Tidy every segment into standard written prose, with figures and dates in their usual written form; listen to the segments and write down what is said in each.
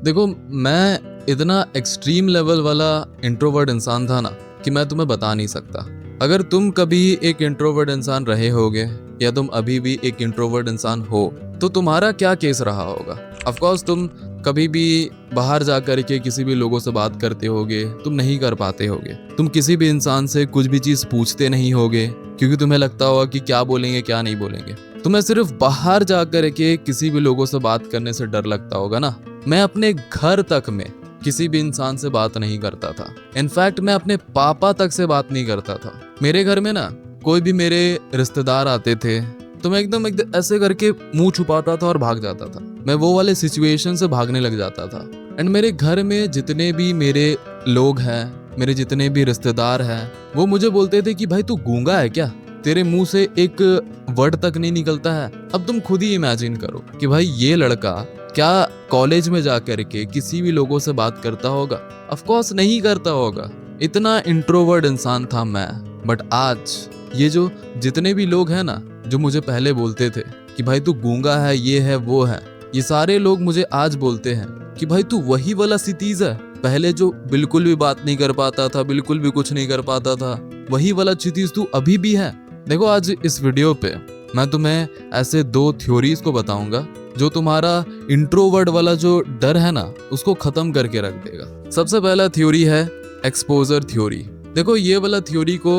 देखो, मैं इतना एक्सट्रीम लेवल वाला इंट्रोवर्ट इंसान था ना कि मैं तुम्हें बता नहीं सकता। अगर तुम कभी एक इंट्रोवर्ट इंसान रहे होगे या तुम अभी भी एक इंट्रोवर्ट इंसान हो तो तुम्हारा क्या केस रहा होगा। ऑफ कोर्स तुम कभी भी बाहर जा कर के किसी भी लोगों से बात करते होगे, तुम नहीं कर पाते होगे। तुम किसी भी इंसान से कुछ भी चीज़ पूछते नहीं होगे क्योंकि तुम्हें लगता होगा कि क्या बोलेंगे क्या नहीं बोलेंगे। तुम्हें सिर्फ बाहर जा कर के किसी भी लोगों से बात करने से डर लगता होगा ना। मैं अपने घर तक में किसी भी इंसान से बात नहीं करता था। इनफैक्ट मैं अपने पापा तक से बात नहीं करता था। मेरे घर में ना कोई भी मेरे रिश्तेदार आते थे तो मैं एकदम ऐसे करके मुंह छुपाता था और भाग जाता था। मैं वो वाले सिचुएशन से भागने लग जाता था। एंड मेरे घर में जितने भी मेरे लोग हैं, मेरे जितने भी रिश्तेदार हैं, वो मुझे बोलते थे कि भाई तू गूंगा है क्या, तेरे मुंह से एक वर्ड तक नहीं निकलता है। अब तुम खुद ही इमेजिन करो कि भाई ये लड़का क्या कॉलेज में जाकर के किसी भी लोगों से बात करता होगा। ऑफ कोर्स नहीं करता होगा। इतना इंट्रोवर्ट इंसान था मैं। बट आज ये जो जितने भी लोग हैं ना जो मुझे पहले बोलते थे कि भाई तू गूंगा है, ये है वो है, ये सारे लोग मुझे आज बोलते हैं कि भाई तू वही वाला सिटीज है पहले जो बिल्कुल भी बात नहीं कर पाता था, बिल्कुल भी कुछ नहीं कर पाता था, वही वाला सिटीज तू अभी भी है। देखो, आज इस वीडियो पे मैं तुम्हें ऐसे 2 थ्योरीज को बताऊंगा जो तुम्हारा इंट्रोवर्ट वाला जो डर है ना उसको खत्म करके रख देगा। सबसे पहला थ्योरी है एक्सपोजर थ्योरी। देखो, ये वाला थ्योरी को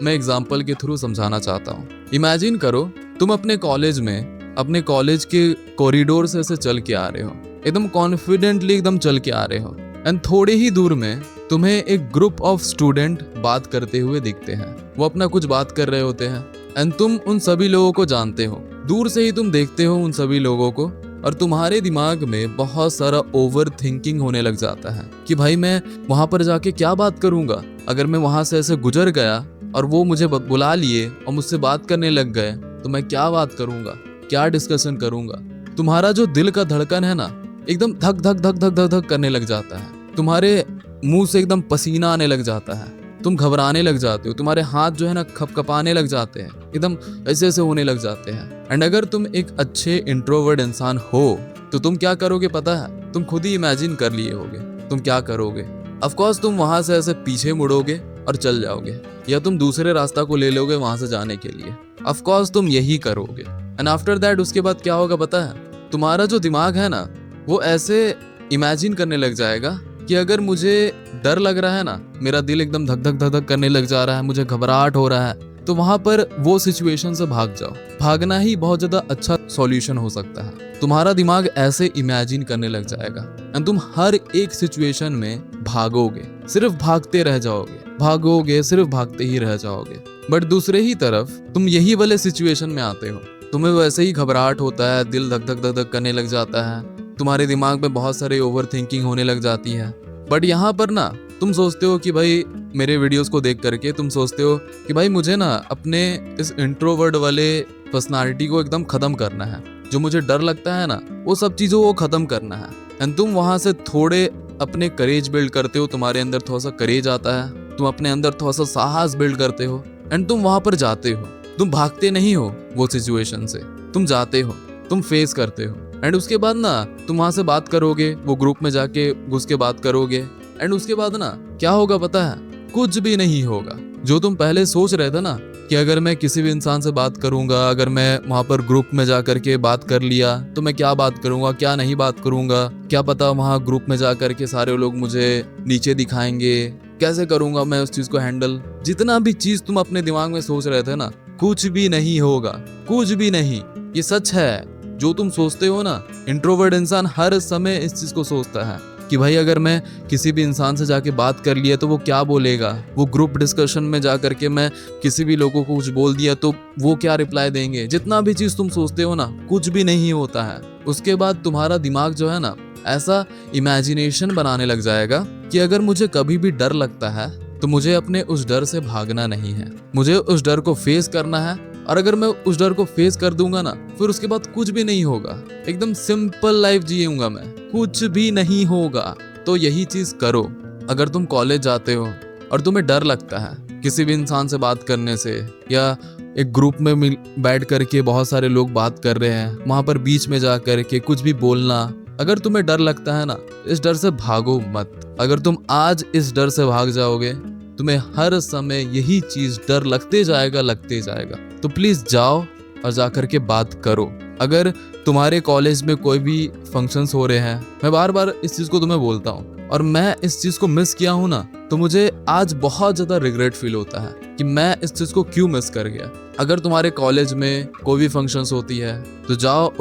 मैं एग्जाम्पल के थ्रू समझाना चाहता हूँ। इमेजिन करो तुम अपने कॉलेज में अपने कॉलेज के कॉरिडोर से ऐसे चल के आ रहे हो, एकदम कॉन्फिडेंटली एकदम चल के आ रहे हो। एंड थोड़े ही दूर में तुम्हें एक ग्रुप ऑफ स्टूडेंट बात करते हुए दिखते हैं। वो अपना कुछ बात कर रहे होते हैं एंड तुम उन सभी लोगों को जानते हो। दूर से ही तुम देखते हो उन सभी लोगों को और तुम्हारे दिमाग में बहुत सारा ओवर थिंकिंग होने लग जाता है कि भाई मैं वहां पर जाके क्या बात करूंगा। अगर मैं वहां से ऐसे गुजर गया और वो मुझे बुला लिए और मुझसे बात करने लग गए तो मैं क्या बात करूंगा, क्या डिस्कशन करूंगा। तुम्हारा जो दिल का धड़कन है ना एकदम धक धक धक धक धक धक करने लग जाता है। तुम्हारे मुंह से एकदम पसीना आने लग जाता है। तुम घबराने लग जाते हो। तुम्हारे हाथ जो है ना खपखपाने लग जाते हैं, एकदम ऐसे ऐसे होने लग जाते हैं। एंड अगर तुम एक अच्छे इंट्रोवर्ट इंसान हो तो तुम क्या करोगे पता है? तुम खुद ही इमेजिन कर लिए होगे तुम क्या करोगे। ऑफ कोर्स तुम वहां से ऐसे पीछे मुड़ोगे और चल जाओगे, या तुम दूसरे रास्ता को ले लोगे वहां से जाने के लिए। ऑफ कोर्स तुम यही करोगे। एंड आफ्टर दैट उसके बाद क्या होगा पता है? तुम्हारा जो दिमाग है ना वो ऐसे इमेजिन करने लग जाएगा कि अगर मुझे डर लग रहा है ना, मेरा दिल एकदम धक धक धक धक करने लग जा रहा है, मुझे घबराहट हो रहा है, तो वहां पर वो सिचुएशन से भाग जाओ। भागना ही बहुत ज्यादा अच्छा सॉल्यूशन हो सकता है। तुम्हारा दिमाग ऐसे इमेजिन करने लग जाएगा एंड तुम हर एक सिचुएशन में भागोगे, सिर्फ भागते रह जाओगे, भागोगे, सिर्फ भागते ही रह जाओगे। बट दूसरे ही तरफ तुम यही वाले सिचुएशन में आते हो, तुम्हें वैसे ही घबराहट होता है, दिल धक धक धक धक करने लग जाता है, तुम्हारे दिमाग में बहुत सारे ओवर थिंकिंग होने लग जाती है। बट यहाँ पर ना तुम सोचते हो कि भाई मेरे वीडियोस को देख करके तुम सोचते हो कि भाई मुझे ना अपने इस इंट्रोवर्ट वाले पर्सनालिटी को एकदम खत्म करना है। जो मुझे डर लगता है ना वो सब चीज़ों को खत्म करना है। एंड तुम वहाँ से थोड़े अपने करेज बिल्ड करते हो, तुम्हारे अंदर थोड़ा सा करेज आता है, तुम अपने अंदर थोड़ा सा साहस बिल्ड करते हो एंड तुम वहाँ पर जाते हो। तुम भागते नहीं हो वो सिचुएशन से, तुम जाते हो, तुम फेस करते हो। एंड उसके बाद ना तुम वहां से बात करोगे, वो ग्रुप में जाके घुस के बात करोगे। एंड उसके बाद ना क्या होगा पता है? कुछ भी नहीं होगा। जो तुम पहले सोच रहे थे ना कि अगर मैं किसी भी इंसान से बात करूंगा, अगर मैं वहां पर ग्रुप में जा करके बात कर लिया तो मैं क्या बात करूंगा, क्या नहीं बात करूंगा, क्या पता वहां ग्रुप में जा करके सारे लोग मुझे नीचे दिखाएंगे, कैसे करूंगा मैं उस चीज को हैंडल। जितना भी चीज तुम अपने दिमाग में सोच रहे थे ना, कुछ भी नहीं होगा, कुछ भी नहीं। ये सच है जो तुम सोचते हो ना। इंट्रोवर्ट इंसान हर समय इस चीज को सोचता है कि भाई अगर मैं किसी भी इंसान से जाके बात कर लिया तो वो क्या बोलेगा, वो ग्रुप डिस्कशन में जा करके मैं किसी भी लोगों को कुछ बोल दिया तो वो क्या रिप्लाई देंगे। जितना भी चीज तुम सोचते हो ना कुछ भी नहीं होता है। उसके बाद तुम्हारा दिमाग जो है ना ऐसा इमेजिनेशन बनाने लग जाएगा कि अगर मुझे कभी भी डर लगता है तो मुझे अपने उस डर से भागना नहीं है, मुझे उस डर को फेस करना है। और अगर मैं उस डर को फेस कर दूंगा ना फिर उसके बाद कुछ भी नहीं होगा, एकदम सिंपल लाइफ जीऊंगा मैं, कुछ भी नहीं होगा। तो यही चीज करो। अगर तुम कॉलेज जाते हो और तुम्हें डर लगता है किसी भी इंसान से बात करने से, या एक ग्रुप में बैठ करके बहुत सारे लोग बात कर रहे हैं, वहां पर बीच में जा करके कुछ भी बोलना, अगर तुम्हें डर लगता है ना, इस डर से भागो मत। अगर तुम आज इस डर से भाग जाओगे, तुम्हें हर समय यही चीज डर लगते जाएगा। तो प्लीज जाओ और जाकर के बात करो। अगर तुम्हारे कॉलेज में कोई भी फंक्शंस हो रहे हैं, मैं बार बार इस चीज को तुम्हें बोलता हूँ, और मैं इस चीज को मिस किया हूँ ना, तो मुझे आज बहुत ज्यादा रिग्रेट फील होता है कि मैं इस चीज को क्यों मिस कर गया। अगर तुम्हारे कॉलेज में कोई भी फंक्शंस होती है तो जाओ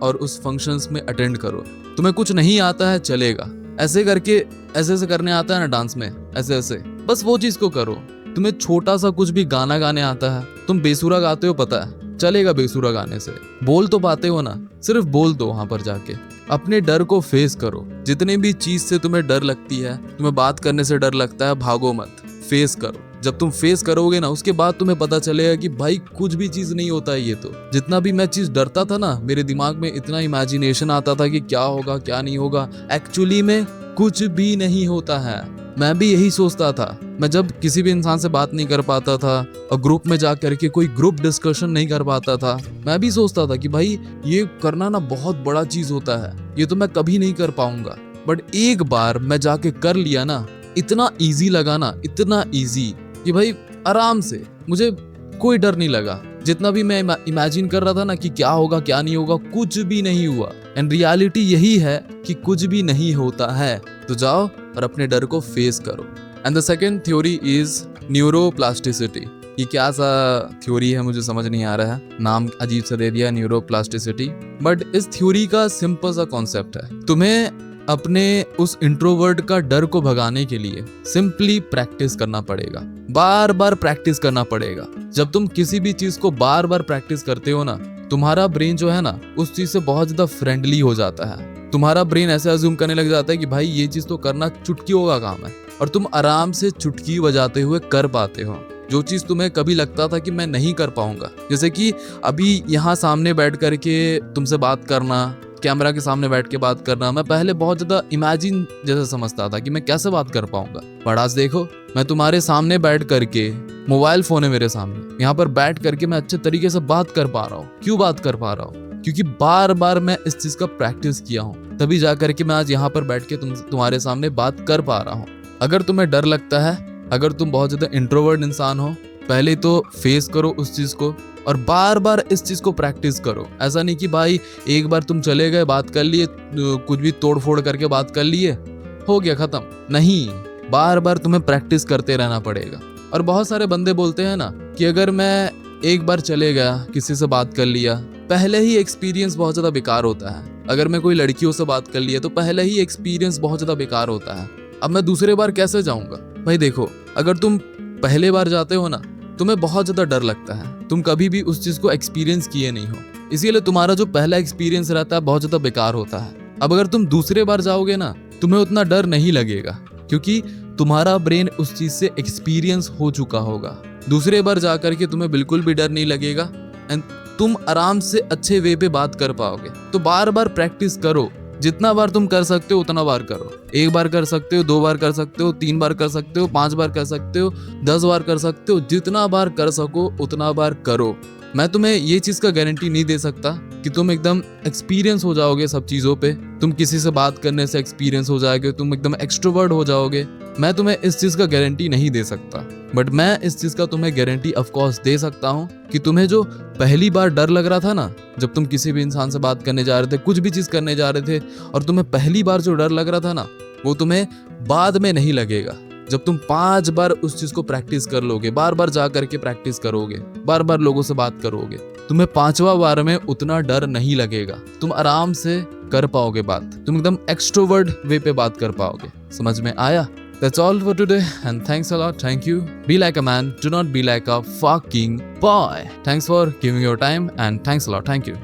और उस फंक्शंस में अटेंड करो। तुम्हें कुछ नहीं आता है, चलेगा, ऐसे करके ऐसे करने आता है ना डांस में, ऐसे बस वो चीज को करो। तुम्हें छोटा सा कुछ भी गाना गाने आता है, तुम बेसुरा गाते हो, पता है, चलेगा बेसुरा गाने से, बोल तो पाते हो ना, सिर्फ बोल दो वहां पर जाके। अपने डर को फेस करो। जितने भी चीज से तुम्हें डर लगती है, तुम्हें बात करने से डर लगता है, भागो मत, फेस करो। जब तुम फेस करोगे ना, उसके बाद तुम्हें पता चलेगा कि भाई कुछ भी चीज नहीं होता है ये तो। जितना भी मैं चीज डरता था ना, मेरे दिमाग में इतना इमेजिनेशन आता था कि क्या होगा क्या नहीं होगा, एक्चुअली में कुछ भी नहीं होता है। मैं भी यही सोचता था। मैं जब किसी भी इंसान से बात नहीं कर पाता था और ग्रुप में जाकर के कोई ग्रुप डिस्कशन नहीं कर पाता था, मैं भी सोचता था कि भाई ये करना ना बहुत बड़ा चीज होता है, ये तो मैं कभी नहीं कर पाऊंगा। बट एक बार मैं जाके कर लिया ना, इतना इजी लगा ना, इतना इजी कि भाई आराम से, मुझे कोई डर नहीं लगा। जितना भी मैं इमेजिन कर रहा था ना कि क्या होगा क्या नहीं होगा, कुछ भी नहीं हुआ। एंड रियलिटी यही है कि कुछ भी नहीं होता है। तो जाओ और अपने डर को फेस करो। And the second theory is neuroplasticity. ये क्या सा थ्योरी है मुझे समझ नहीं आ रहा है, नाम अजीब सा दे दिया, न्यूरोप्लास्टिसिटी। बट इस थ्योरी का सिंपल सा कॉन्सेप्ट है, तुम्हें अपने उस इंट्रोवर्ट का डर को भगाने के लिए सिंपली प्रैक्टिस करना पड़ेगा, बार बार प्रैक्टिस करना पड़ेगा। जब तुम किसी भी चीज को बार बार प्रैक्टिस करते हो ना, तुम्हारा ब्रेन जो है ना, उस चीज से बहुत ज्यादा फ्रेंडली हो जाता है। तुम्हारा ब्रेन ऐसे अज्यूम करने लग जाता है कि भाई ये चीज तो करना चुटकियों का काम है, और तुम आराम से चुटकी बजाते हुए कर पाते हो जो चीज तुम्हें कभी लगता था कि मैं नहीं कर पाऊंगा। जैसे कि अभी यहाँ सामने बैठ करके तुमसे बात करना, कैमरा के सामने बैठ के बात करना, मैं पहले बहुत ज्यादा इमेजिन जैसे समझता था कि मैं कैसे बात कर पाऊंगा। बट आज देखो, मैं तुम्हारे सामने बैठ करके, मोबाइल फोन है मेरे सामने, यहाँ पर बैठ करके मैं अच्छे तरीके से बात कर पा रहा हूँ। क्यों बात कर पा रहा हूँ? क्योंकि बार बार मैं इस चीज का प्रैक्टिस किया हूँ, तभी जा करके मैं आज यहाँ पर बैठ के तुम्हारे सामने बात कर पा रहा हूँ। अगर तुम्हें डर लगता है, अगर तुम बहुत ज्यादा इंट्रोवर्ट इंसान हो, पहले तो फेस करो उस चीज को और बार बार इस चीज को प्रैक्टिस करो। ऐसा नहीं कि भाई एक बार तुम चले गए, बात कर लिए, कुछ भी तोड़ फोड़ करके बात कर लिए, हो गया खत्म। नहीं, बार बार तुम्हें प्रैक्टिस करते रहना पड़ेगा। और बहुत सारे बंदे बोलते हैं ना कि अगर मैं एक बार चले गया, किसी से बात कर लिया, पहले ही एक्सपीरियंस बहुत ज्यादा बेकार होता है। अगर मैं कोई लड़कियों से बात कर लिया तो पहले ही एक्सपीरियंस बहुत ज्यादा बेकार होता है। अब मैं दूसरे बार कैसे जाऊंगा? भाई देखो, अगर तुम पहले बार जाते हो ना, तुम्हें बहुत ज्यादा डर लगता है, तुम कभी भी उस चीज को एक्सपीरियंस किए नहीं हो, इसीलिए तुम्हारा जो पहला एक्सपीरियंस रहता है बहुत ज्यादा बेकार होता है। अब अगर तुम दूसरे बार जाओगे ना, तुम्हें उतना डर नहीं लगेगा, क्योंकि तुम्हारा ब्रेन उस चीज से एक्सपीरियंस हो चुका होगा। दूसरे बार जाकर के तुम्हें बिल्कुल भी डर नहीं लगेगा एंड तुम आराम से अच्छे वे पे बात कर पाओगे। तो बार बार प्रैक्टिस करो, जितना बार तुम कर सकते हो उतना बार करो। एक बार कर सकते हो, 2 बार कर सकते हो, 3 बार कर सकते हो, 5 बार कर सकते हो, 10 बार कर सकते हो, जितना बार कर सको उतना बार करो। मैं तुम्हें ये चीज का गारंटी नहीं दे सकता कि तुम एकदम एक्सपीरियंस हो जाओगे सब चीजों पे, तुम किसी से बात करने से एक्सपीरियंस हो जाओगे, तुम एकदम एक्सट्रोवर्ट हो जाओगे। मैं तुम्हें इस चीज का गारंटी नहीं दे सकता, बट मैं इस चीज का तुम्हें गारंटी ऑफ कोर्स दे सकता हूँ कि तुम्हें जो पहली बार डर लग रहा था ना, जब तुम किसी भी इंसान से बात करने जा रहे थे, कुछ भी चीज करने जा रहे थे, और तुम्हें पहली बार जो डर लग रहा था ना, वो तुम्हें बाद में नहीं लगेगा। जब तुम 5 बार उस चीज को प्रैक्टिस कर लोगे, बार बार जा करके प्रैक्टिस करोगे, बार बार लोगों से बात करोगे, तुम्हें 5वां बार में उतना डर नहीं लगेगा। तुम आराम से कर पाओगे बात, तुम एकदम एक्सट्रोवर्ट वे पे बात कर पाओगे। समझ में आया? That's all for today and thanks a lot. Thank you. Be like a man, do not be like a fucking boy. Thanks for giving your time and thanks a lot. Thank you.